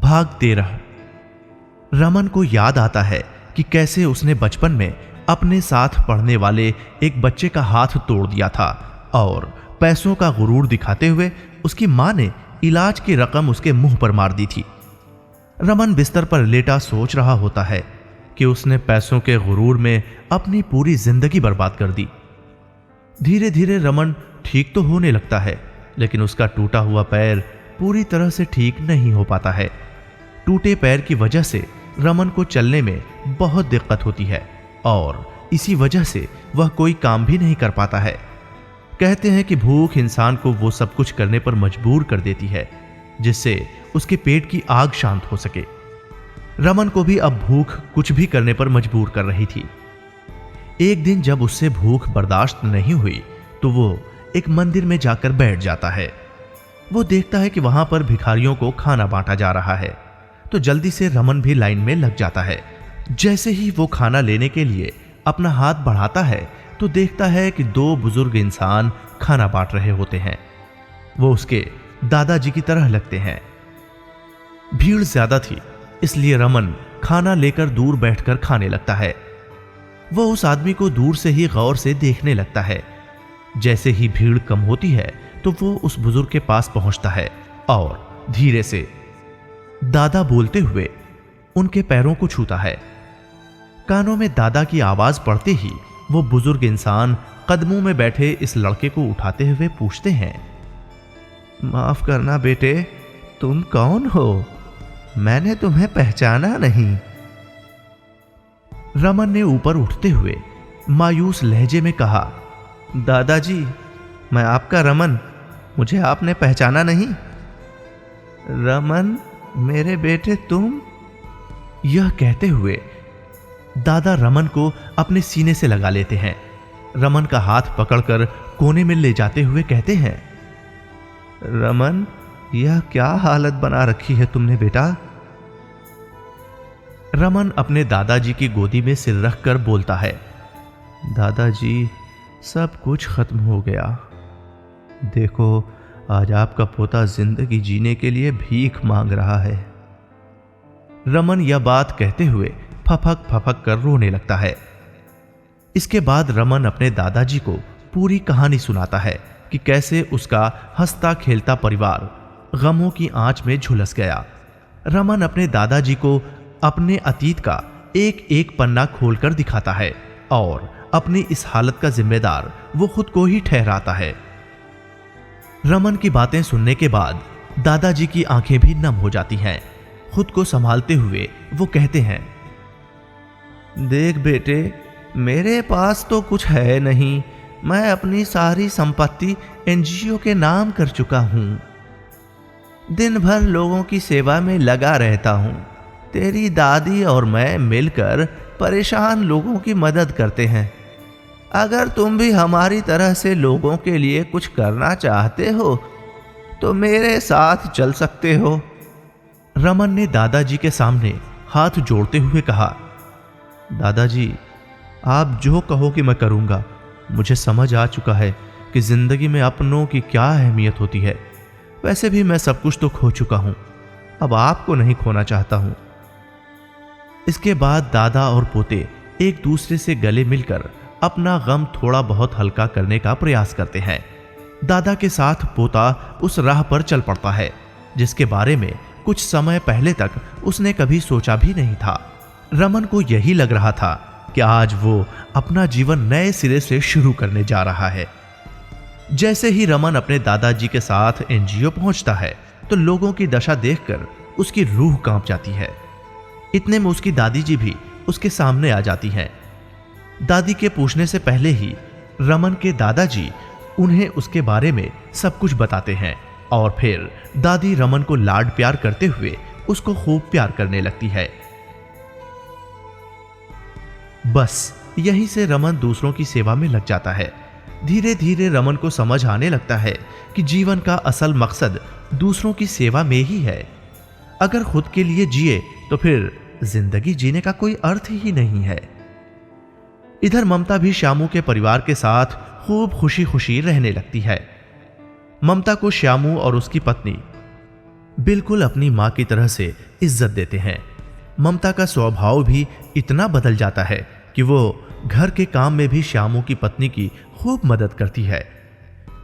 भागते रह। रमन को याद आता है कि कैसे उसने बचपन में अपने साथ पढ़ने वाले एक बच्चे का हाथ तोड़ दिया था और पैसों का गुरूर दिखाते हुए उसकी मां ने इलाज की रकम उसके मुंह पर मार दी थी। रमन बिस्तर पर लेटा सोच रहा होता है कि उसने पैसों के गुरूर में अपनी पूरी जिंदगी बर्बाद कर दी। धीरे धीरे रमन ठीक तो होने लगता है, लेकिन उसका टूटा हुआ पैर पूरी तरह से ठीक नहीं हो पाता है। टूटे पैर की वजह से रमन को चलने में बहुत दिक्कत होती है और इसी वजह से वह कोई काम भी नहीं कर पाता है। कहते हैं कि भूख इंसान को वो सब कुछ करने पर मजबूर कर देती है जिससे उसके पेट की आग शांत हो सके। रमन को भी अब भूख कुछ भी करने पर मजबूर कर रही थी। एक दिन जब उससे भूख बर्दाश्त नहीं हुई तो वो एक मंदिर में जाकर बैठ जाता है। वो देखता है कि वहां पर भिखारियों को खाना बांटा जा रहा है, तो जल्दी से रमन भी लाइन में लग जाता है। जैसे ही वो खाना लेने के लिए अपना हाथ बढ़ाता है तो देखता है कि दो बुजुर्ग इंसान खाना बांट रहे होते हैं। वो उसके दादाजी की तरह लगते हैं। भीड़ ज्यादा थी, इसलिए रमन खाना लेकर दूर बैठकर खाने लगता है। वो उस आदमी को दूर से ही गौर से देखने लगता है। जैसे ही भीड़ कम होती है तो वो उस बुजुर्ग के पास पहुंचता है और धीरे से दादा बोलते हुए उनके पैरों को छूता है। कानों में दादा की आवाज पड़ते ही वो बुजुर्ग इंसान कदमों में बैठे इस लड़के को उठाते हुए पूछते हैं, माफ करना बेटे, तुम कौन हो? मैंने तुम्हें पहचाना नहीं। रमन ने ऊपर उठते हुए मायूस लहजे में कहा, दादाजी, मैं आपका रमन, मुझे आपने पहचाना नहीं? रमन मेरे बेटे तुम? यह कहते हुए दादा रमन को अपने सीने से लगा लेते हैं। रमन का हाथ पकड़कर कोने में ले जाते हुए कहते हैं, रमन, यह क्या हालत बना रखी है तुमने बेटा? रमन अपने दादाजी की गोदी में सिर रखकर बोलता है, दादाजी, सब कुछ खत्म हो गया। देखो, आज आपका पोता जिंदगी जीने के लिए भीख मांग रहा है। रमन यह बात कहते हुए फपक फपक कर रोने लगता है। इसके बाद रमन अपने दादाजी को पूरी कहानी सुनाता है कि कैसे उसका हंसता खेलता परिवार गमों की आंच में झुलस गया। रमन अपने दादाजी को अपने अतीत का एक एक पन्ना खोलकर दिखाता है और अपनी इस हालत का जिम्मेदार वो खुद को ही ठहराता है। रमन की बातें सुनने के बाद दादाजी की आंखें भी नम हो जाती हैं। खुद को संभालते हुए वो कहते हैं, देख बेटे, मेरे पास तो कुछ है नहीं। मैं अपनी सारी संपत्ति एनजीओ के नाम कर चुका हूं। दिन भर लोगों की सेवा में लगा रहता हूं। तेरी दादी और मैं मिलकर परेशान लोगों की मदद करते हैं। अगर तुम भी हमारी तरह से लोगों के लिए कुछ करना चाहते हो तो मेरे साथ चल सकते हो। रमन ने दादाजी के सामने हाथ जोड़ते हुए कहा, दादाजी, आप जो कहो कि मैं करूंगा। मुझे समझ आ चुका है कि जिंदगी में अपनों की क्या अहमियत होती है। वैसे भी मैं सब कुछ तो खो चुका हूं, अब आपको नहीं खोना चाहता हूं। इसके बाद दादा और पोते एक दूसरे से गले मिलकर अपना गम थोड़ा बहुत हल्का करने का प्रयास करते हैं। दादा के साथ पोता उस राह पर चल पड़ता है जिसके बारे में कुछ समय पहले तक उसने कभी सोचा भी नहीं था। रमन को यही लग रहा था कि आज वो अपना जीवन नए सिरे से शुरू करने जा रहा है। जैसे ही रमन अपने दादाजी के साथ एनजीओ पहुंचता है तो लोगों की दशा देखकर उसकी रूह कांप जाती है। इतने में उसकी दादी जी भी उसके सामने आ जाती हैं। दादी के पूछने से पहले ही रमन के दादाजी उन्हें उसके बारे में सब कुछ बताते हैं और फिर दादी रमन को लाड प्यार करते हुए उसको खूब प्यार करने लगती है। बस यहीं से रमन दूसरों की सेवा में लग जाता है। धीरे धीरे रमन को समझ आने लगता है कि जीवन का असल मकसद दूसरों की सेवा में ही है। अगर खुद के लिए जिए तो फिर जिंदगी जीने का कोई अर्थ ही नहीं है। इधर ममता भी श्यामू के परिवार के साथ खूब खुशी खुशी रहने लगती है। ममता को श्यामू और उसकी पत्नी बिल्कुल अपनी माँ की तरह से इज्जत देते हैं। ममता का स्वभाव भी इतना बदल जाता है कि वो घर के काम में भी श्यामू की पत्नी की खूब मदद करती है।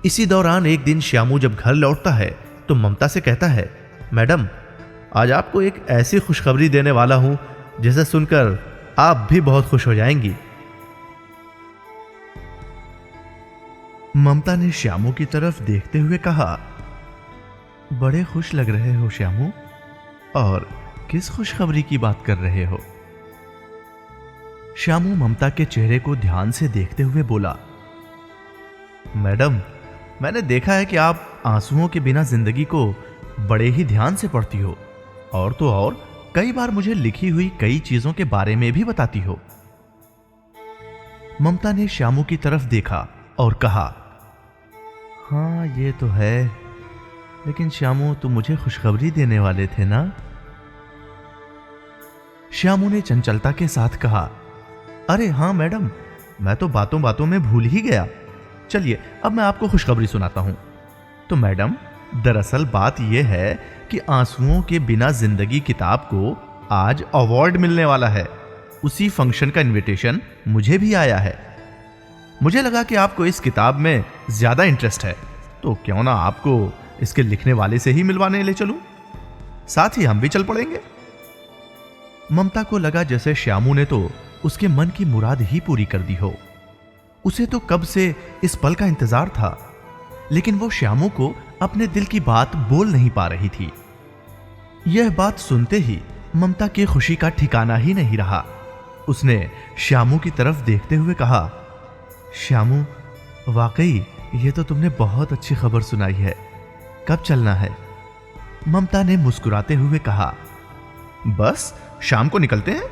इसी दौरान एक दिन श्यामू जब घर लौटता है तो ममता से कहता है, मैडम, आज आपको एक ऐसी खुशखबरी देने वाला हूं जिसे सुनकर आप भी बहुत खुश हो जाएंगी। ममता ने श्यामू की तरफ देखते हुए कहा, बड़े खुश लग रहे हो श्यामू, और किस खुशखबरी की बात कर रहे हो? श्यामू ममता के चेहरे को ध्यान से देखते हुए बोला, मैडम, मैंने देखा है कि आप आंसुओं के बिना जिंदगी को बड़े ही ध्यान से पढ़ती हो, और तो और कई बार मुझे लिखी हुई कई चीजों के बारे में भी बताती हो। ममता ने श्यामू की तरफ देखा और कहा, हाँ ये तो है, लेकिन श्यामू तुम मुझे खुशखबरी देने वाले थे ना? श्यामू ने चंचलता के साथ कहा, अरे हाँ मैडम, मैं तो बातों बातों में भूल ही गया। चलिए अब मैं आपको खुशखबरी सुनाता हूं। तो मैडम, दरअसल बात यह है कि आंसुओं के बिना जिंदगी किताब को आज अवार्ड मिलने वाला है। उसी फंक्शन का इनविटेशन मुझे भी आया है। मुझे लगा कि आपको इस किताब में ज्यादा इंटरेस्ट है, तो क्यों ना आपको इसके लिखने वाले से ही मिलवाने ले चलूं, साथ ही हम भी चल पड़ेंगे। ममता को लगा जैसे श्यामू ने तो उसके मन की मुराद ही पूरी कर दी हो। उसे तो कब से इस पल का इंतजार था, लेकिन वो श्यामू को अपने दिल की बात बोल नहीं पा रही थी। यह बात सुनते ही ममता की खुशी का ठिकाना ही नहीं रहा। उसने श्यामू की तरफ देखते हुए कहा, श्यामू, वाकई ये तो तुमने बहुत अच्छी खबर सुनाई है। कब चलना है? ममता ने मुस्कुराते हुए कहा, बस शाम को निकलते हैं।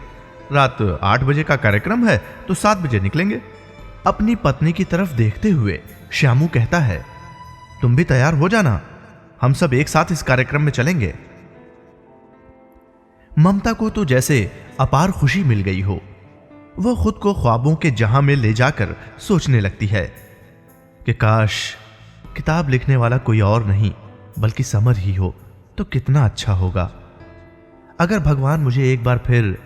रात 8 बजे का कार्यक्रम है, तो 7 बजे निकलेंगे। अपनी पत्नी की तरफ देखते हुए श्यामू कहता है, तुम भी तैयार हो जाना, हम सब एक साथ इस कार्यक्रम में चलेंगे। ममता को तो जैसे अपार खुशी मिल गई हो। वह खुद को ख्वाबों के जहां में ले जाकर सोचने लगती है कि काश किताब लिखने वाला कोई और नहीं बल्कि समर ही हो तो कितना अच्छा होगा। अगर भगवान मुझे एक बार फिर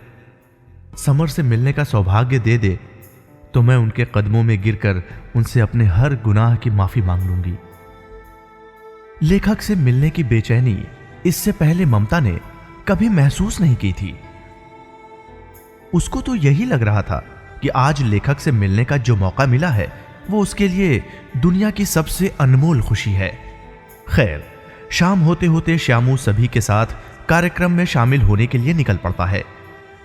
समर से मिलने का सौभाग्य दे दे तो मैं उनके कदमों में गिरकर उनसे अपने हर गुनाह की माफी मांग लूंगी। लेखक से मिलने की बेचैनी इससे पहले ममता ने कभी महसूस नहीं की थी। उसको तो यही लग रहा था कि आज लेखक से मिलने का जो मौका मिला है वो उसके लिए दुनिया की सबसे अनमोल खुशी है। खैर, शाम होते होते श्यामू सभी के साथ कार्यक्रम में शामिल होने के लिए निकल पड़ता है।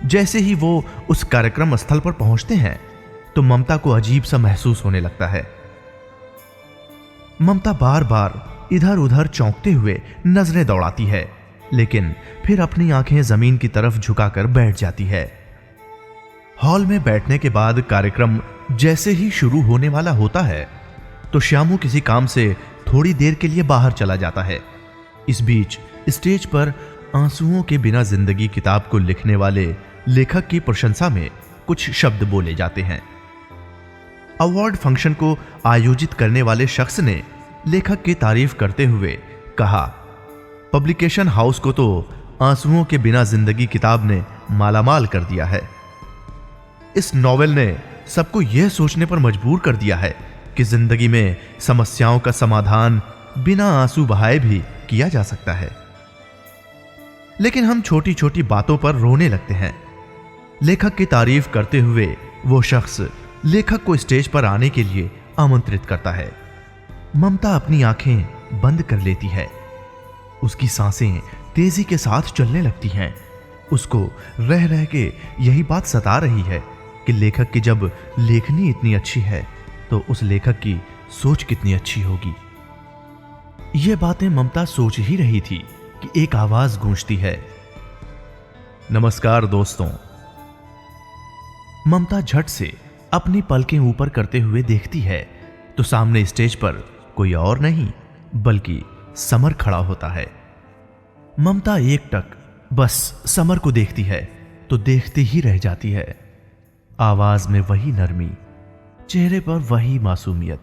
जैसे ही वो उस कार्यक्रम स्थल पर पहुंचते हैं तो ममता को अजीब सा महसूस होने लगता है। ममता बार बार इधर उधर चौंकते हुए नजरें दौड़ाती है, लेकिन फिर अपनी आंखें जमीन की तरफ झुकाकर बैठ जाती है। हॉल में बैठने के बाद कार्यक्रम जैसे ही शुरू होने वाला होता है तो श्यामू किसी काम से थोड़ी देर के लिए बाहर चला जाता है। इस बीच स्टेज पर आंसुओं के बिना जिंदगी किताब को लिखने वाले लेखक की प्रशंसा में कुछ शब्द बोले जाते हैं। अवार्ड फंक्शन को आयोजित करने वाले शख्स ने लेखक की तारीफ करते हुए कहा, पब्लिकेशन हाउस को तो आंसुओं के बिना जिंदगी किताब ने मालामाल कर दिया है। इस नॉवेल ने सबको यह सोचने पर मजबूर कर दिया है कि जिंदगी में समस्याओं का समाधान बिना आंसू बहाए भी किया जा सकता है, लेकिन हम छोटी छोटी बातों पर रोने लगते हैं। लेखक की तारीफ करते हुए वो शख्स लेखक को स्टेज पर आने के लिए आमंत्रित करता है। ममता अपनी आंखें बंद कर लेती है। उसकी सांसें तेजी के साथ चलने लगती हैं। उसको रह रह के यही बात सता रही है कि लेखक की जब लेखनी इतनी अच्छी है तो उस लेखक की सोच कितनी अच्छी होगी। यह बातें ममता सोच ही रही थी कि एक आवाज गूंजती है, नमस्कार दोस्तों। ममता झट से अपनी पलकें ऊपर करते हुए देखती है तो सामने स्टेज पर कोई और नहीं बल्कि समर खड़ा होता है। ममता एकटक बस समर को देखती है तो देखती ही रह जाती है। आवाज में वही नरमी, चेहरे पर वही मासूमियत,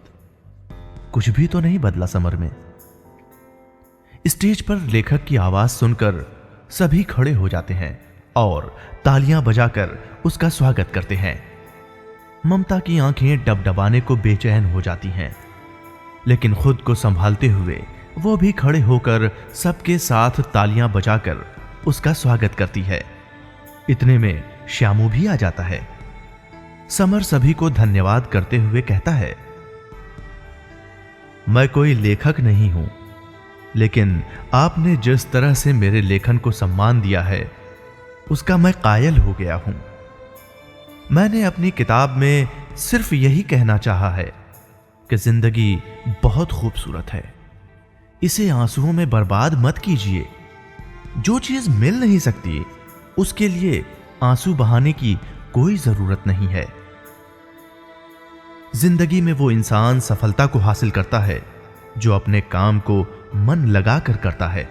कुछ भी तो नहीं बदला समर में। स्टेज पर लेखक की आवाज सुनकर सभी खड़े हो जाते हैं और तालियां बजाकर उसका स्वागत करते हैं। ममता की आंखें डबडबाने को बेचैन हो जाती हैं, लेकिन खुद को संभालते हुए वो भी खड़े होकर सबके साथ तालियां बजाकर उसका स्वागत करती है। इतने में श्यामू भी आ जाता है। समर सभी को धन्यवाद करते हुए कहता है, मैं कोई लेखक नहीं हूं, लेकिन आपने जिस तरह से मेरे लेखन को सम्मान दिया है उसका मैं कायल हो गया हूं। मैंने अपनी किताब में सिर्फ यही कहना चाहा है कि जिंदगी बहुत खूबसूरत है, इसे आंसुओं में बर्बाद मत कीजिए। जो चीज मिल नहीं सकती उसके लिए आंसू बहाने की कोई जरूरत नहीं है। जिंदगी में वो इंसान सफलता को हासिल करता है जो अपने काम को मन लगाकर करता है।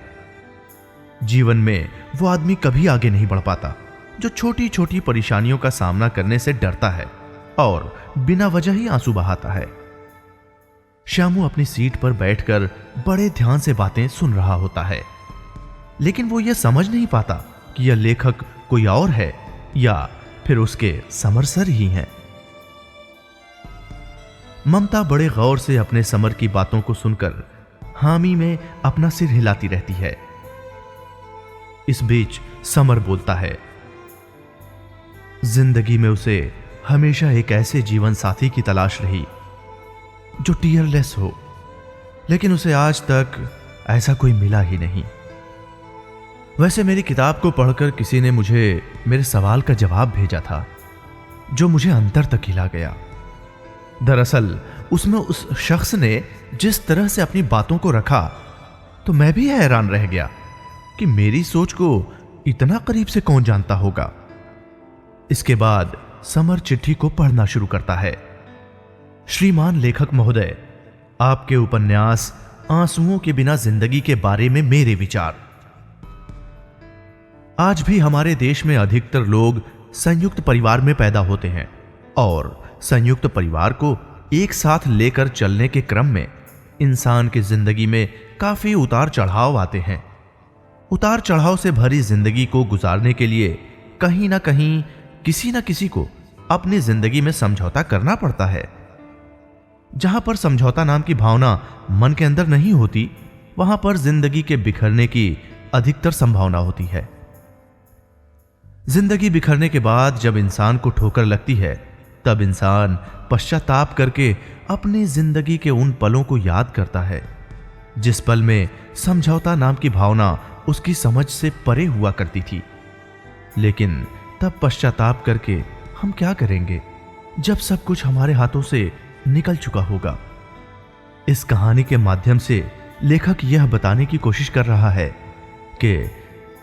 जीवन में वो आदमी कभी आगे नहीं बढ़ पाता जो छोटी छोटी परेशानियों का सामना करने से डरता है और बिना वजह ही आंसू बहाता है। श्यामू अपनी सीट पर बैठकर बड़े ध्यान से बातें सुन रहा होता है, लेकिन वो यह समझ नहीं पाता कि यह लेखक कोई और है या फिर उसके समर सर ही हैं। ममता बड़े गौर से अपने समर की बातों को सुनकर हामी में अपना सिर हिलाती रहती है। इस बीच समर बोलता है, जिंदगी में उसे हमेशा एक ऐसे जीवन साथी की तलाश रही जो टीयरलेस हो, लेकिन उसे आज तक ऐसा कोई मिला ही नहीं। वैसे मेरी किताब को पढ़कर किसी ने मुझे मेरे सवाल का जवाब भेजा था जो मुझे अंतर तक हिला गया। दरअसल उसमें उस शख्स ने जिस तरह से अपनी बातों को रखा तो मैं भी हैरान रह गया कि मेरी सोच को इतना करीब से कौन जानता होगा। इसके बाद समर चिट्ठी को पढ़ना शुरू करता है। श्रीमान लेखक महोदय, आपके उपन्यास आंसुओं के बिना जिंदगी के बारे में मेरे विचार। आज भी हमारे देश में अधिकतर लोग संयुक्त परिवार में पैदा होते हैं और संयुक्त परिवार को एक साथ लेकर चलने के क्रम में इंसान की जिंदगी में काफी उतार चढ़ाव आते हैं। उतार चढ़ाव से भरी जिंदगी को गुजारने के लिए कहीं ना कहीं किसी ना किसी को अपनी जिंदगी में समझौता करना पड़ता है। जहां पर समझौता नाम की भावना मन के अंदर नहीं होती, वहां पर जिंदगी के बिखरने की अधिकतर संभावना होती है। जिंदगी बिखरने के बाद जब इंसान को ठोकर लगती है, तब इंसान पश्चाताप करके अपनी जिंदगी के उन पलों को याद करता है जिस पल में समझौता नाम की भावना उसकी समझ से परे हुआ करती थी। लेकिन तब पश्चाताप करके हम क्या करेंगे जब सब कुछ हमारे हाथों से निकल चुका होगा। इस कहानी के माध्यम से लेखक यह बताने की कोशिश कर रहा है कि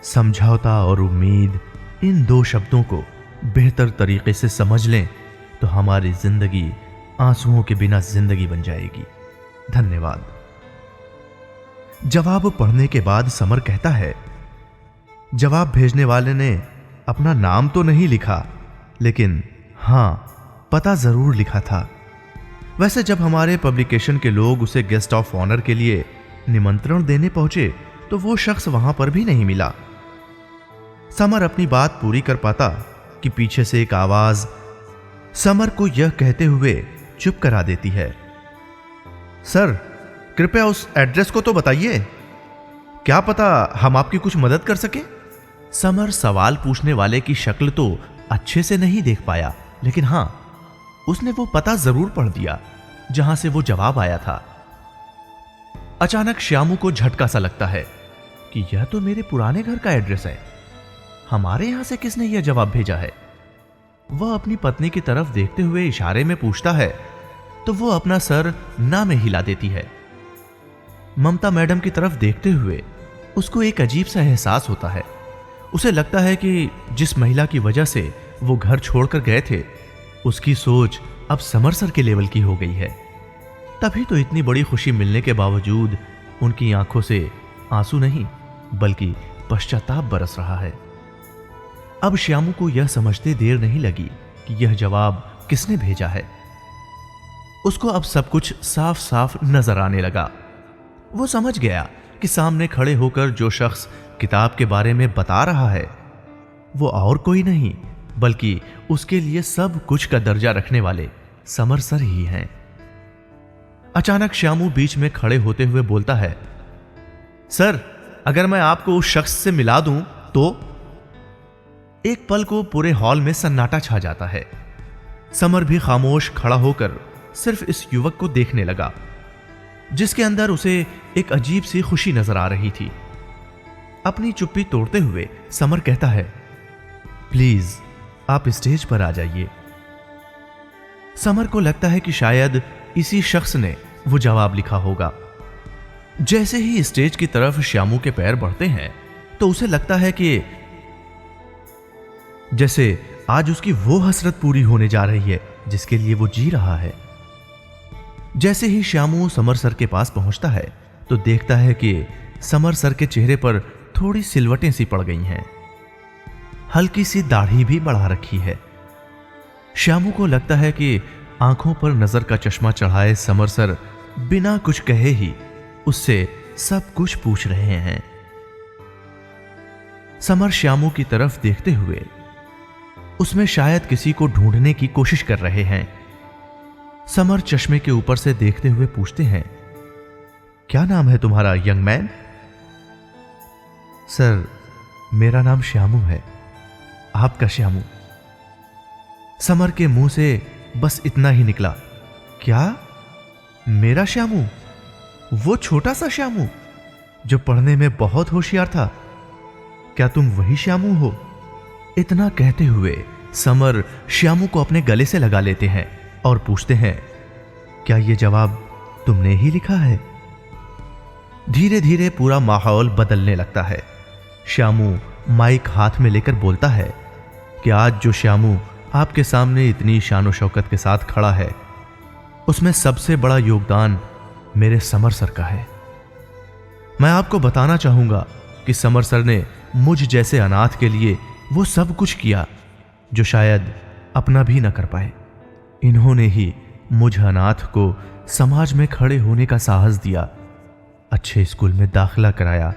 समझौता और उम्मीद, इन दो शब्दों को बेहतर तरीके से समझ लें तो हमारी जिंदगी आंसुओं के बिना जिंदगी बन जाएगी। धन्यवाद। जवाब पढ़ने के बाद समर कहता है, जवाब भेजने वाले ने अपना नाम तो नहीं लिखा, लेकिन हां, पता जरूर लिखा था। वैसे जब हमारे पब्लिकेशन के लोग उसे गेस्ट ऑफ ऑनर के लिए निमंत्रण देने पहुंचे तो वो शख्स वहां पर भी नहीं मिला। समर अपनी बात पूरी कर पाता कि पीछे से एक आवाज समर को यह कहते हुए चुप करा देती है, सर कृपया उस एड्रेस को तो बताइए, क्या पता हम आपकी कुछ मदद कर सके। समर सवाल पूछने वाले की शक्ल तो अच्छे से नहीं देख पाया, लेकिन हां, उसने वो पता जरूर पढ़ दिया जहां से वो जवाब आया था। अचानक श्यामू को झटका सा लगता है कि यह तो मेरे पुराने घर का एड्रेस है। हमारे यहां से किसने यह जवाब भेजा है? वह अपनी पत्नी की तरफ देखते हुए इशारे में पूछता है तो वो अपना सर ना में हिला देती है। ममता मैडम की तरफ देखते हुए उसको एक अजीब सा एहसास होता है। उसे लगता है कि जिस महिला की वजह से वो घर छोड़कर गए थे, उसकी सोच अब समर सर के लेवल की हो गई है। तभी तो इतनी बड़ी खुशी मिलने के बावजूद उनकी आंखों से आंसू नहीं बल्कि पश्चाताप बरस रहा है। अब श्यामू को यह समझते देर नहीं लगी कि यह जवाब किसने भेजा है। उसको अब सब कुछ साफ साफ नजर आने लगा। वो समझ गया कि सामने खड़े होकर जो शख्स किताब के बारे में बता रहा है वो और कोई नहीं बल्कि उसके लिए सब कुछ का दर्जा रखने वाले समर सर ही हैं। अचानक श्यामू बीच में खड़े होते हुए बोलता है, सर, अगर मैं आपको उस शख्स से मिला दूं तो? एक पल को पूरे हॉल में सन्नाटा छा जाता है। समर भी खामोश खड़ा होकर सिर्फ इस युवक को देखने लगा, जिसके अंदर उसे एक अजीब सी खुशी नजर आ रही थी। अपनी चुप्पी तोड़ते हुए समर कहता है, प्लीज आप स्टेज पर आ जाइए। समर को लगता है कि शायद इसी शख्स ने वो जवाब लिखा होगा। जैसे ही स्टेज की तरफ श्यामू के पैर बढ़ते हैं तो उसे लगता है कि जैसे आज उसकी वो हसरत पूरी होने जा रही है जिसके लिए वो जी रहा है। जैसे ही श्यामू समर सर के पास पहुंचता है तो देखता है कि समर सर के चेहरे पर थोड़ी सिलवटें सी पड़ गई हैं। हल्की सी दाढ़ी भी बढ़ा रखी है। श्यामू को लगता है कि आंखों पर नजर का चश्मा चढ़ाए समर सर बिना कुछ कहे ही उससे सब कुछ पूछ रहे हैं। समर श्यामू की तरफ देखते हुए उसमें शायद किसी को ढूंढने की कोशिश कर रहे हैं। समर चश्मे के ऊपर से देखते हुए पूछते हैं, क्या नाम है तुम्हारा यंग मैन? सर, मेरा नाम श्यामू है। आपका श्यामू? समर के मुंह से बस इतना ही निकला, क्या मेरा श्यामू? वो छोटा सा श्यामू जो पढ़ने में बहुत होशियार था? क्या तुम वही श्यामू हो? इतना कहते हुए समर श्यामू को अपने गले से लगा लेते हैं और पूछते हैं, क्या यह जवाब तुमने ही लिखा है? धीरे धीरे पूरा माहौल बदलने लगता है। श्यामू माइक हाथ में लेकर बोलता है कि आज जो श्यामू आपके सामने इतनी शान शौकत के साथ खड़ा है उसमें सबसे बड़ा योगदान मेरे समर सर का है। मैं आपको बताना चाहूंगा कि समर सर ने मुझ जैसे अनाथ के लिए वो सब कुछ किया जो शायद अपना भी न कर पाए। इन्होंने ही मुझ अनाथ को समाज में खड़े होने का साहस दिया, अच्छे स्कूल में दाखिला कराया,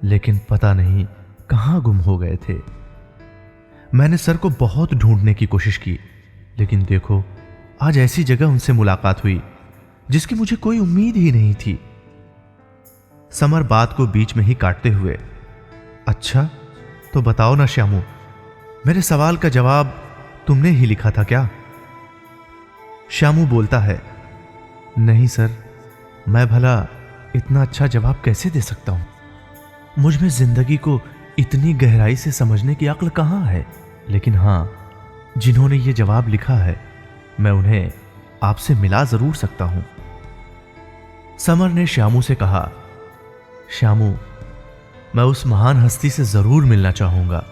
लेकिन पता नहीं कहां गुम हो गए थे। मैंने सर को बहुत ढूंढने की कोशिश की, लेकिन देखो आज ऐसी जगह उनसे मुलाकात हुई जिसकी मुझे कोई उम्मीद ही नहीं थी। समर बात को बीच में ही काटते हुए, अच्छा तो बताओ ना श्यामू, मेरे सवाल का जवाब तुमने ही लिखा था क्या? श्यामू बोलता है, नहीं सर, मैं भला इतना अच्छा जवाब कैसे दे सकता हूं? मुझ में जिंदगी को इतनी गहराई से समझने की अक्ल कहां है। लेकिन हां, जिन्होंने ये जवाब लिखा है मैं उन्हें आपसे मिला जरूर सकता हूं। समर ने श्यामू से कहा, श्यामू, मैं उस महान हस्ती से जरूर मिलना चाहूंगा।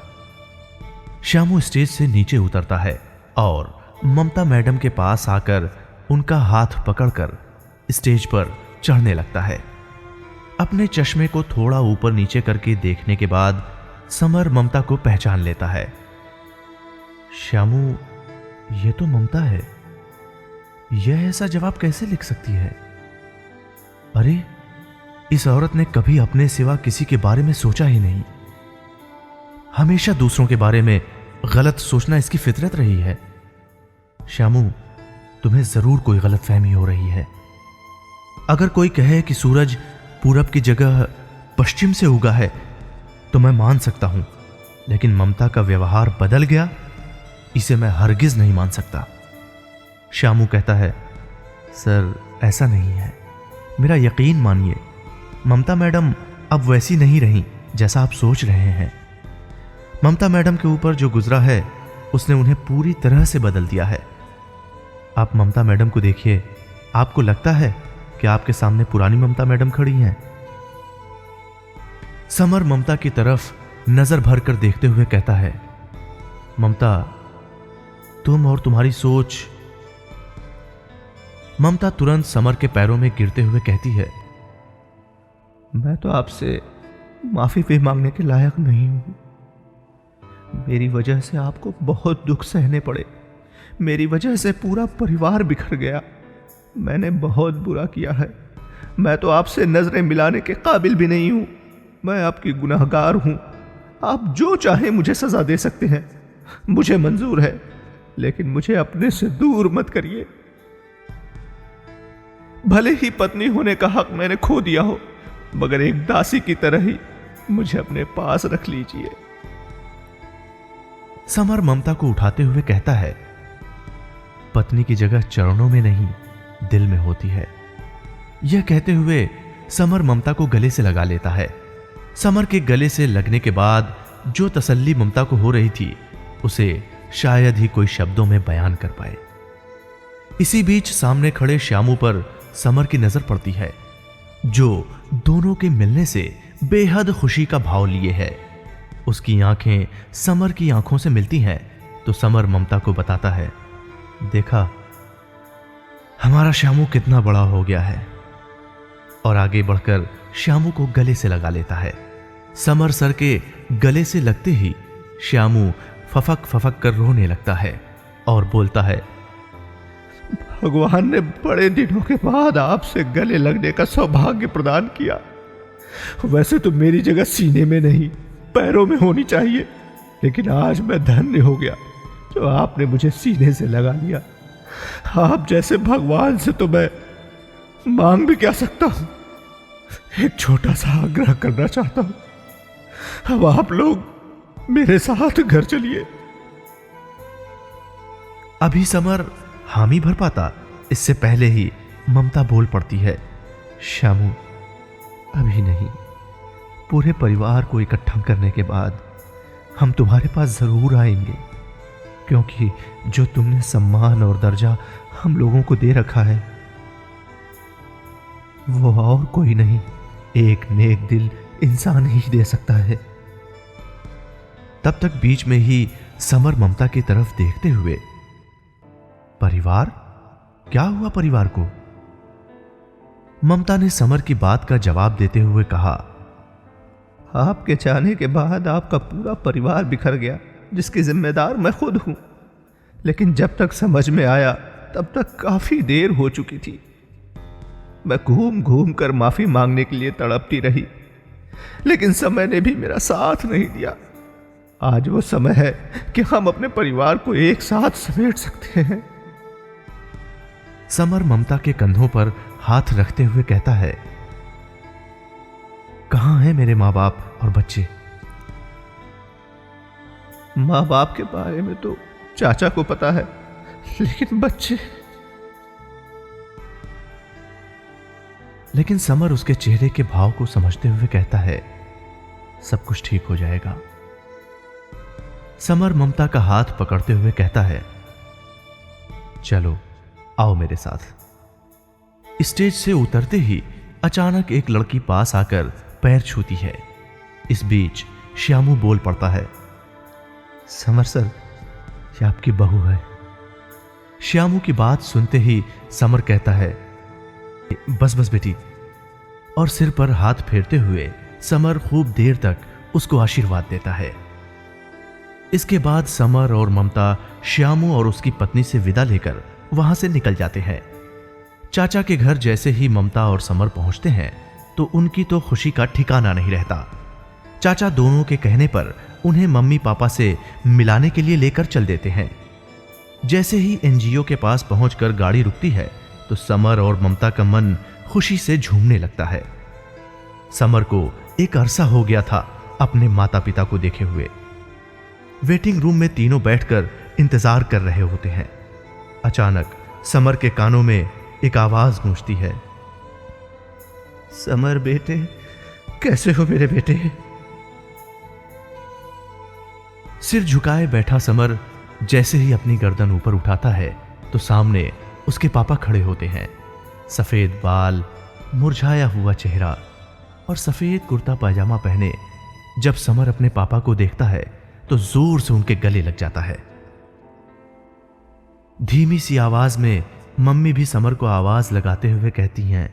श्यामू स्टेज से नीचे उतरता है और ममता मैडम के पास आकर उनका हाथ पकड़कर स्टेज पर चढ़ने लगता है। अपने चश्मे को थोड़ा ऊपर नीचे करके देखने के बाद समर ममता को पहचान लेता है। श्यामू, यह तो ममता है। यह ऐसा जवाब कैसे लिख सकती है? अरे, इस औरत ने कभी अपने सिवा किसी के बारे में सोचा ही नहीं। हमेशा दूसरों के बारे में गलत सोचना इसकी फितरत रही है। श्यामू, तुम्हें जरूर कोई गलतफहमी हो रही है। अगर कोई कहे कि सूरज पूरब की जगह पश्चिम से उगा है तो मैं मान सकता हूं, लेकिन ममता का व्यवहार बदल गया, इसे मैं हरगिज नहीं मान सकता। श्यामू कहता है, सर ऐसा नहीं है, मेरा यकीन मानिए, ममता मैडम अब वैसी नहीं रही जैसा आप सोच रहे हैं। ममता मैडम के ऊपर जो गुजरा है उसने उन्हें पूरी तरह से बदल दिया है। आप ममता मैडम को देखिए, आपको लगता है कि आपके सामने पुरानी ममता मैडम खड़ी हैं। समर ममता की तरफ नजर भरकर देखते हुए कहता है, ममता, तुम और तुम्हारी सोच। ममता तुरंत समर के पैरों में गिरते हुए कहती है, मैं तो आपसे माफी भी मांगने के लायक नहीं हूं। मेरी वजह से आपको बहुत दुख सहने पड़े। मेरी वजह से पूरा परिवार बिखर गया। मैंने बहुत बुरा किया है। मैं तो आपसे नजरें मिलाने के काबिल भी नहीं हूं। मैं आपकी गुनाहगार हूं। आप जो चाहे मुझे सजा दे सकते हैं, मुझे मंजूर है, लेकिन मुझे अपने से दूर मत करिए। भले ही पत्नी होने का हक मैंने खो दिया हो, मगर एक दासी की तरह ही मुझे अपने पास रख लीजिए। समर ममता को उठाते हुए कहता है, पत्नी की जगह चरणों में नहीं दिल में होती है। यह कहते हुए समर ममता को गले से लगा लेता है। समर के गले से लगने के बाद जो तसल्ली ममता को हो रही थी, उसे शायद ही कोई शब्दों में बयान कर पाए। इसी बीच सामने खड़े श्यामू पर समर की नजर पड़ती है, जो दोनों के मिलने से बेहद खुशी का भाव लिए है। उसकी आंखें समर की आंखों से मिलती हैं तो समर ममता को बताता है, देखा हमारा श्यामू कितना बड़ा हो गया है। और आगे बढ़कर श्यामू को गले से लगा लेता है। समर सर के गले से लगते ही श्यामू फफक फफक कर रोने लगता है और बोलता है, भगवान ने बड़े दिनों के बाद आपसे गले लगने का सौभाग्य प्रदान किया। वैसे तो मेरी जगह सीने में नहीं पैरों में होनी चाहिए, लेकिन आज मैं धन्य हो गया जो आपने मुझे सीने से लगा लिया। आप जैसे भगवान से तो मैं मांग भी क्या सकता हूं। एक छोटा सा आग्रह करना चाहता हूं, अब आप लोग मेरे साथ घर चलिए। अभी समर हामी भर पाता, इससे पहले ही ममता बोल पड़ती है, श्यामू अभी नहीं, पूरे परिवार को इकट्ठा करने के बाद हम तुम्हारे पास जरूर आएंगे, क्योंकि जो तुमने सम्मान और दर्जा हम लोगों को दे रखा है, वो और कोई नहीं, एक नेक दिल इंसान ही दे सकता है। तब तक बीच में ही समर ममता की तरफ देखते हुए, परिवार? क्या हुआ परिवार को? ममता ने समर की बात का जवाब देते हुए कहा, आपके जाने के बाद आपका पूरा परिवार बिखर गया, जिसकी जिम्मेदार मैं खुद हूं। लेकिन जब तक समझ में आया तब तक काफी देर हो चुकी थी। मैं घूम घूम कर माफी मांगने के लिए तड़पती रही, लेकिन समय ने भी मेरा साथ नहीं दिया। आज वो समय है कि हम अपने परिवार को एक साथ समेट सकते हैं। समर ममता के कंधों पर हाथ रखते हुए कहता है, कहां हैं मेरे मां बाप और बच्चे? मां बाप के बारे में तो चाचा को पता है, लेकिन बच्चे? लेकिन समर उसके चेहरे के भाव को समझते हुए कहता है, सब कुछ ठीक हो जाएगा। समर ममता का हाथ पकड़ते हुए कहता है, चलो आओ मेरे साथ। स्टेज से उतरते ही अचानक एक लड़की पास आकर पैर छूती है। इस बीच श्यामू बोल पड़ता है, समर सर, ये आपकी बहू है। श्यामू की बात सुनते ही समर कहता है, बस बस बेटी, और सिर पर हाथ फेरते हुए समर खूब देर तक उसको आशीर्वाद देता है। इसके बाद समर और ममता श्यामू और उसकी पत्नी से विदा लेकर वहां से निकल जाते हैं। चाचा के घर जैसे ही ममता और समर पहुंचते हैं तो उनकी तो खुशी का ठिकाना नहीं रहता। चाचा दोनों के कहने पर उन्हें मम्मी पापा से मिलाने के लिए लेकर चल देते हैं। जैसे ही एनजीओ के पास पहुंचकर गाड़ी रुकती है तो समर और ममता का मन खुशी से झूमने लगता है। समर को एक अरसा हो गया था अपने माता पिता को देखे हुए। वेटिंग रूम में तीनों बैठकर इंतजार कर रहे होते हैं। अचानक समर के कानों में एक आवाज गूंजती है, समर बेटे, कैसे हो मेरे बेटे? सिर झुकाए बैठा समर जैसे ही अपनी गर्दन ऊपर उठाता है तो सामने उसके पापा खड़े होते हैं। सफेद बाल, मुरझाया हुआ चेहरा और सफेद कुर्ता पैजामा पहने जब समर अपने पापा को देखता है तो जोर से उनके गले लग जाता है। धीमी सी आवाज में मम्मी भी समर को आवाज लगाते हुए कहती हैं,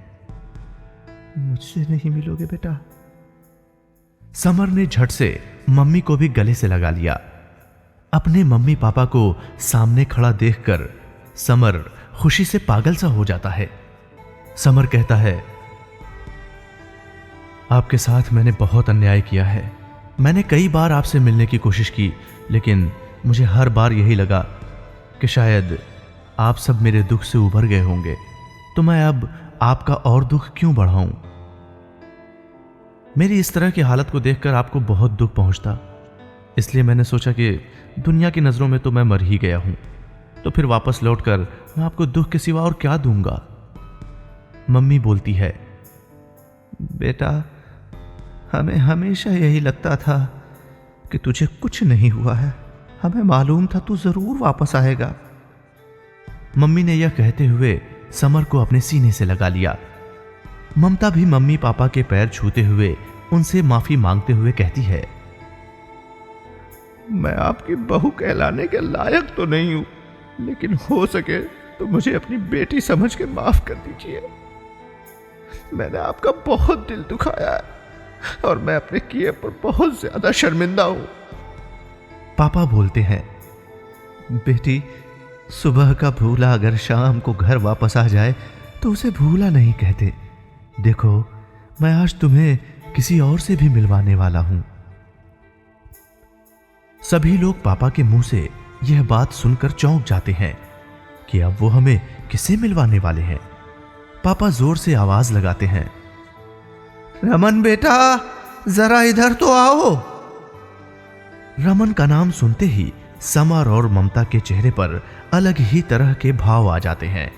मुझसे नहीं मिलोगे बेटा? समर ने झट से मम्मी को भी गले से लगा लिया। अपने मम्मी पापा को सामने खड़ा देखकर समर खुशी से पागल सा हो जाता है। समर कहता है, आपके साथ मैंने बहुत अन्याय किया है। मैंने कई बार आपसे मिलने की कोशिश की, लेकिन मुझे हर बार यही लगा कि शायद आप सब मेरे दुख से उभर गए होंगे, तो मैं अब आपका और दुख क्यों बढ़ाऊं। मेरी इस तरह की हालत को देखकर आपको बहुत दुख पहुंचता, इसलिए मैंने सोचा कि दुनिया की नज़रों में तो मैं मर ही गया हूं, तो फिर वापस लौटकर मैं आपको दुख के सिवा और क्या दूंगा। मम्मी बोलती है, बेटा, हमें हमेशा यही लगता था कि तुझे कुछ नहीं हुआ है। हमें मालूम था तू जरूर वापस आएगा। मम्मी ने यह कहते हुए समर को अपने सीने से लगा लिया। ममता भी मम्मी पापा के पैर छूते हुए उनसे माफी मांगते हुए कहती है, मैं आपकी बहू कहलाने के लायक तो नहीं हूं, लेकिन हो सके तो मुझे अपनी बेटी समझ के माफ कर दीजिए। मैंने आपका बहुत दिल दुखाया है और मैं अपने किए पर बहुत ज्यादा शर्मिंदा हूं। पापा बोलते हैं, बेटी, सुबह का भूला अगर शाम को घर वापस आ जाए तो उसे भूला नहीं कहते। देखो, मैं आज तुम्हें किसी और से भी मिलवाने वाला हूं। सभी लोग पापा के मुंह से यह बात सुनकर चौंक जाते हैं कि अब वो हमें किसे मिलवाने वाले हैं। पापा जोर से आवाज लगाते हैं, रमन बेटा, जरा इधर तो आओ। रमन का नाम सुनते ही समर और ममता के चेहरे पर अलग ही तरह के भाव आ जाते हैं।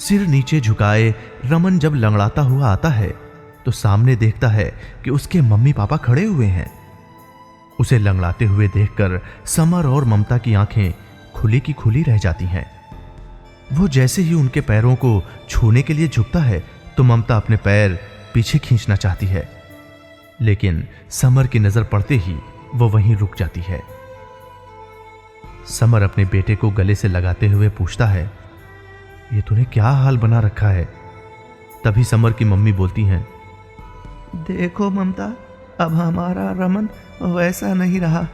सिर नीचे झुकाए रमन जब लंगड़ाता हुआ आता है तो सामने देखता है कि उसके मम्मी पापा खड़े हुए हैं। उसे लंगड़ाते हुए देखकर समर और ममता की आंखें खुली की खुली रह जाती हैं। वो जैसे ही उनके पैरों को छूने के लिए झुकता है तो ममता अपने पैर पीछे खींचना चाहती है, लेकिन समर की नजर पड़ते ही वो वहीं रुक जाती है। समर अपने बेटे को गले से लगाते हुए पूछता है, ये तूने क्या हाल बना रखा है। तभी समर की मम्मी बोलती हैं, देखो ममता, अब हमारा रमन वैसा नहीं रहा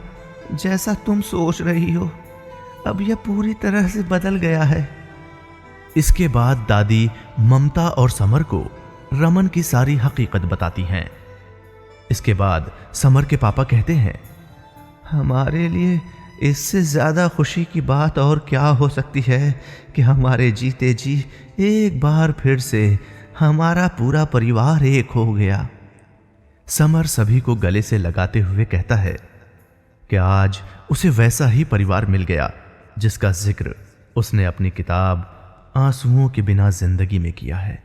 जैसा तुम सोच रही हो। अब यह पूरी तरह से बदल गया है। इसके बाद दादी ममता और समर को रमन की सारी हकीकत बताती हैं। इसके बाद समर के पापा कहते हैं, हमारे लिए इससे ज्यादा खुशी की बात और क्या हो सकती है कि हमारे जीते जी एक बार फिर से हमारा पूरा परिवार एक हो गया। समर सभी को गले से लगाते हुए कहता है कि आज उसे वैसा ही परिवार मिल गया जिसका जिक्र उसने अपनी किताब आंसुओं के बिना जिंदगी में किया है।